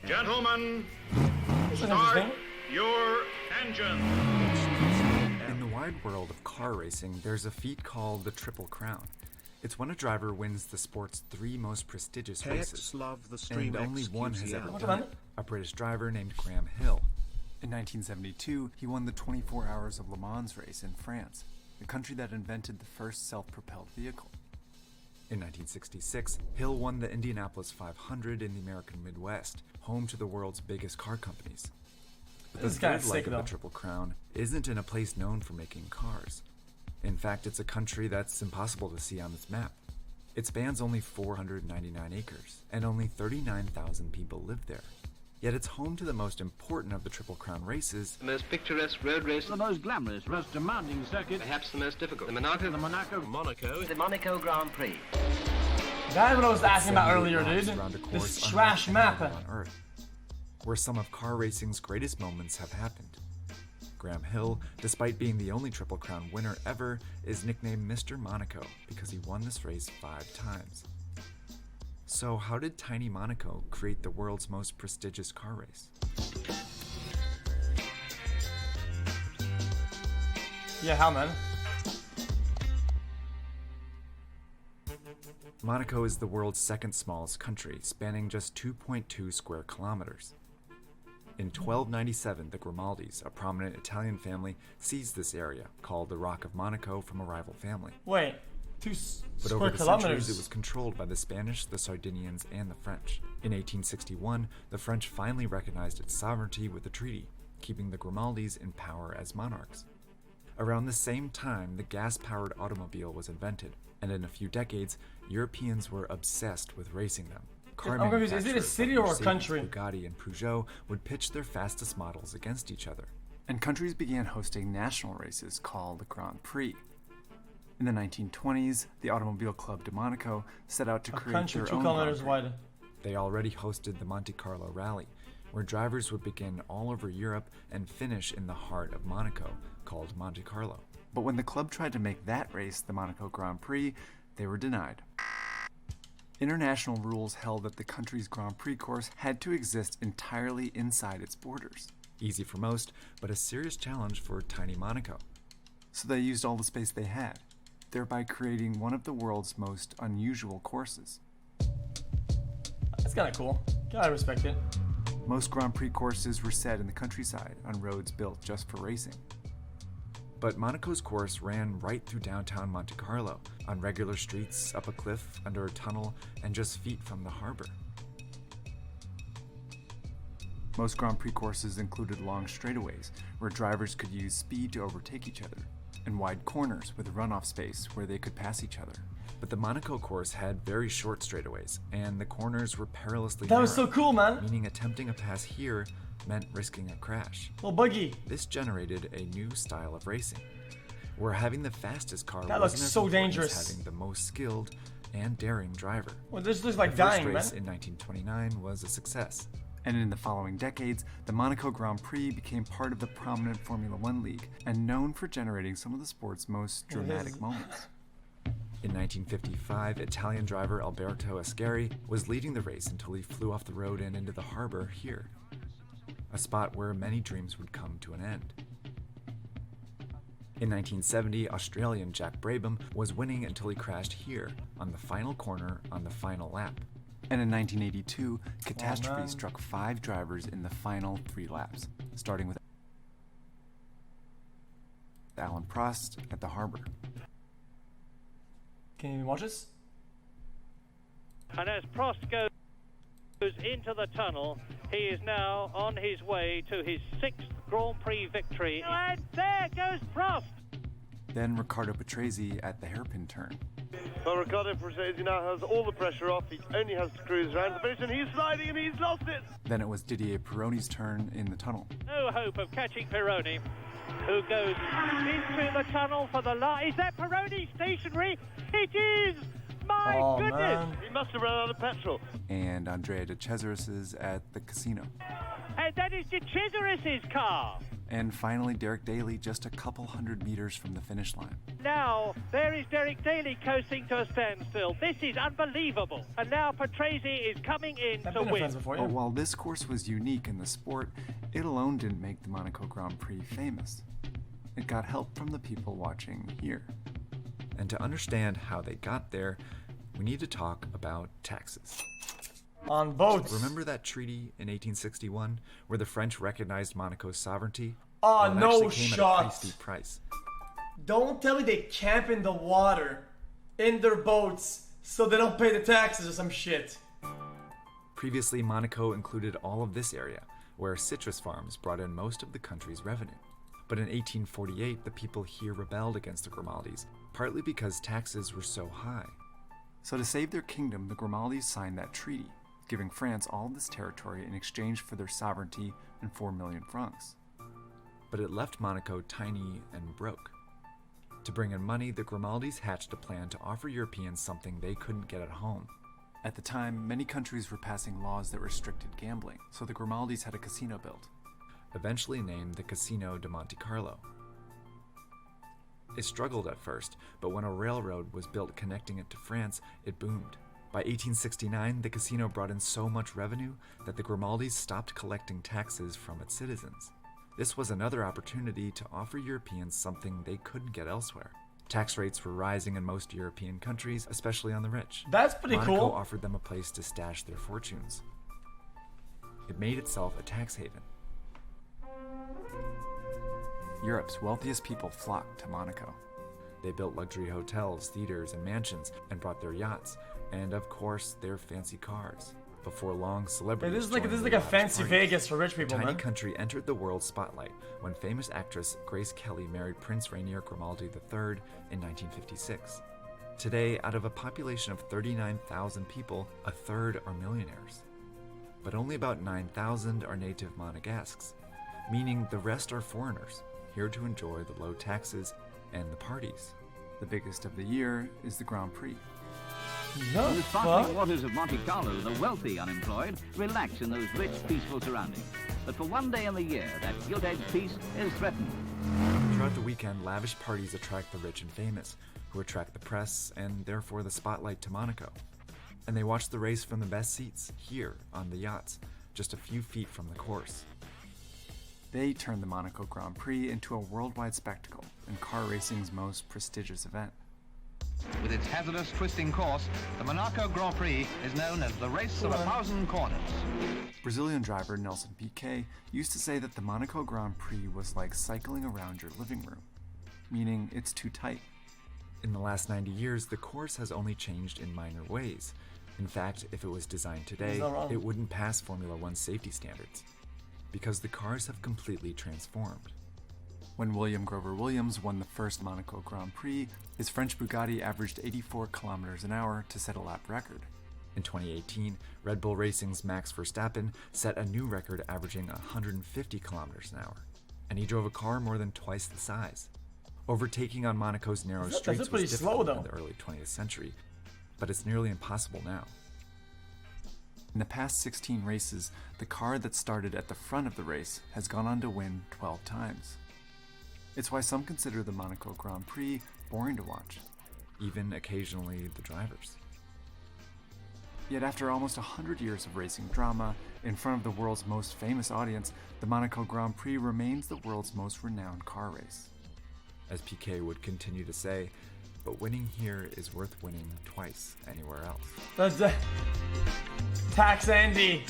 Gentlemen, start your engine. In the wide world of car racing, there's a feat called the Triple Crown. It's when a driver wins the sport's three most prestigious races, and only one has ever done it, a British driver named Graham Hill. In 1972, he won the 24 Hours of Le Mans race in France, the country that invented the first self-propelled vehicle. In 1966, Hill won the Indianapolis 500 in the American Midwest, home to the world's biggest car companies. But the third leg of the Triple Crown isn't in a place known for making cars. In fact, it's a country that's impossible to see on this map. It spans only 499 acres, and only 39,000 people live there. Yet it's home to the most important of the Triple Crown races, the most picturesque road race, the most glamorous, most demanding circuit, perhaps the most difficult, the Monaco, the Monaco Grand Prix. That's what I was asking about earlier, dude. This trash map on Earth, where some of car racing's greatest moments have happened. Graham Hill, despite being the only Triple Crown winner ever, is nicknamed Mr. Monaco because he won this race 5 times. So how did tiny Monaco create the world's most prestigious car race? Yeah, how, man? Monaco is the world's second smallest country, spanning just 2.2 square kilometers. In 1297, the Grimaldis, a prominent Italian family, seized this area, called the Rock of Monaco from a rival family. Wait, but over the centuries, it was controlled by the Spanish, the Sardinians, and the French. In 1861, the French finally recognized its sovereignty with a treaty, keeping the Grimaldis in power as monarchs. Around the same time, the gas-powered automobile was invented, and in a few decades, Europeans were obsessed with racing them. Car is it a city or a country? Bugatti and Peugeot would pitch their fastest models against each other, and countries began hosting national races called the Grand Prix. In the 1920s, the Automobile Club de Monaco set out to create their own Grand Prix. Wide. They already hosted the Monte Carlo Rally, where drivers would begin all over Europe and finish in the heart of Monaco, called Monte Carlo. But when the club tried to make that race the Monaco Grand Prix, they were denied. International rules held that the country's Grand Prix course had to exist entirely inside its borders. Easy for most, but a serious challenge for tiny Monaco. So they used all the space they had, thereby creating one of the world's most unusual courses. That's kind of cool. Gotta respect it. Most Grand Prix courses were set in the countryside on roads built just for racing. But Monaco's course ran right through downtown Monte Carlo, on regular streets, up a cliff, under a tunnel, and just feet from the harbor. Most Grand Prix courses included long straightaways, where drivers could use speed to overtake each other, and wide corners with runoff space where they could pass each other. But the Monaco course had very short straightaways, and the corners were perilously narrow. That was so cool, man. Meaning attempting a pass here meant risking a crash. Little buggy. This generated a new style of racing, where having the fastest car that wasn't looks as so important dangerous. as having the most skilled and daring driver. Well, this looks like the dying, first race man. in 1929 was a success, and in the following decades, the Monaco Grand Prix became part of the prominent Formula One league and known for generating some of the sport's most dramatic moments. In 1955, Italian driver Alberto Ascari was leading the race until he flew off the road and into the harbor here, a spot where many dreams would come to an end. In 1970, Australian Jack Brabham was winning until he crashed here, on the final corner on the final lap. And in 1982, catastrophe struck 5 drivers in the final 3 laps, starting with Alan Prost at the harbor. Can you watch this? And as Prost goes into the tunnel, he is now on his way to his 6th Grand Prix victory. And there goes Prost! Then Riccardo Patrese at the hairpin turn. Well, Riccardo Patrese now has all the pressure off. He only has to cruise around the finish, and he's sliding, and he's lost it. Then it was Didier Pironi's turn in the tunnel. No hope of catching Pironi, who goes into the tunnel for the last. Is that Pironi stationary? It is! My goodness! Man. He must have run out of petrol. And Andrea de Cesaris's at the casino. And that is De Cesaris's car. And finally, Derek Daly just a couple hundred meters from the finish line. Now, there is Derek Daly coasting to a standstill. This is unbelievable. And now Patrese is coming in to win. But while this course was unique in the sport, it alone didn't make the Monaco Grand Prix famous. It got help from the people watching here. And to understand how they got there, we need to talk about taxes. On boats. Remember that treaty in 1861 where the French recognized Monaco's sovereignty? Oh, Well, it no actually came shot. at a pretty steep price. Don't tell me they camp in the water in their boats so they don't pay the taxes or some shit. Previously, Monaco included all of this area, where citrus farms brought in most of the country's revenue. But in 1848, the people here rebelled against the Grimaldis, partly because taxes were so high. So to save their kingdom, the Grimaldis signed that treaty, giving France all this territory in exchange for their sovereignty and 4 million francs. But it left Monaco tiny and broke. To bring in money, the Grimaldis hatched a plan to offer Europeans something they couldn't get at home. At the time, many countries were passing laws that restricted gambling, so the Grimaldis had a casino built, eventually named the Casino de Monte Carlo. It struggled at first, but when a railroad was built connecting it to France, it boomed. By 1869, the casino brought in so much revenue that the Grimaldis stopped collecting taxes from its citizens. This was another opportunity to offer Europeans something they couldn't get elsewhere. Tax rates were rising in most European countries, especially on the rich. That's pretty Monaco cool. offered them a place to stash their fortunes. It made itself a tax haven. Europe's wealthiest people flocked to Monaco. They built luxury hotels, theaters, and mansions, and brought their yachts, and of course, their fancy cars. Before long, celebrities This is like joined a the fancy parties. Vegas for rich people, The tiny man. country entered the world spotlight when famous actress Grace Kelly married Prince Rainier Grimaldi III in 1956. Today, out of a population of 39,000 people, a third are millionaires. But only about 9,000 are native Monegasques, meaning the rest are foreigners, here to enjoy the low taxes and the parties. The biggest of the year is the Grand Prix. In the sparkling waters of Monte Carlo, the wealthy unemployed relax in those rich, peaceful surroundings. But for one day in the year, that gilt-edged peace is threatened. Throughout the weekend, lavish parties attract the rich and famous, who attract the press and therefore the spotlight to Monaco. And they watch the race from the best seats, here on the yachts, just a few feet from the course. They turn the Monaco Grand Prix into a worldwide spectacle and car racing's most prestigious event. With its hazardous twisting course, the Monaco Grand Prix is known as the race of 1,000 corners. Brazilian driver Nelson Piquet used to say that the Monaco Grand Prix was like cycling around your living room, meaning it's too tight. In the last 90 years, the course has only changed in minor ways. In fact, if it was designed today, it wouldn't pass Formula One safety standards, because the cars have completely transformed. When William Grover Williams won the first Monaco Grand Prix, his French Bugatti averaged 84 kilometers an hour to set a lap record. In 2018, Red Bull Racing's Max Verstappen set a new record averaging 150 kilometers an hour, and he drove a car more than twice the size. Overtaking on Monaco's narrow streets was difficult in the early 20th century, but it's nearly impossible now. In the past 16 races, the car that started at the front of the race has gone on to win 12 times. It's why some consider the Monaco Grand Prix boring to watch, even occasionally the drivers. Yet after almost 100 years of racing drama, in front of the world's most famous audience, the Monaco Grand Prix remains the world's most renowned car race. As Piquet would continue to say, but winning here is worth winning twice anywhere else. That's Tax Andy.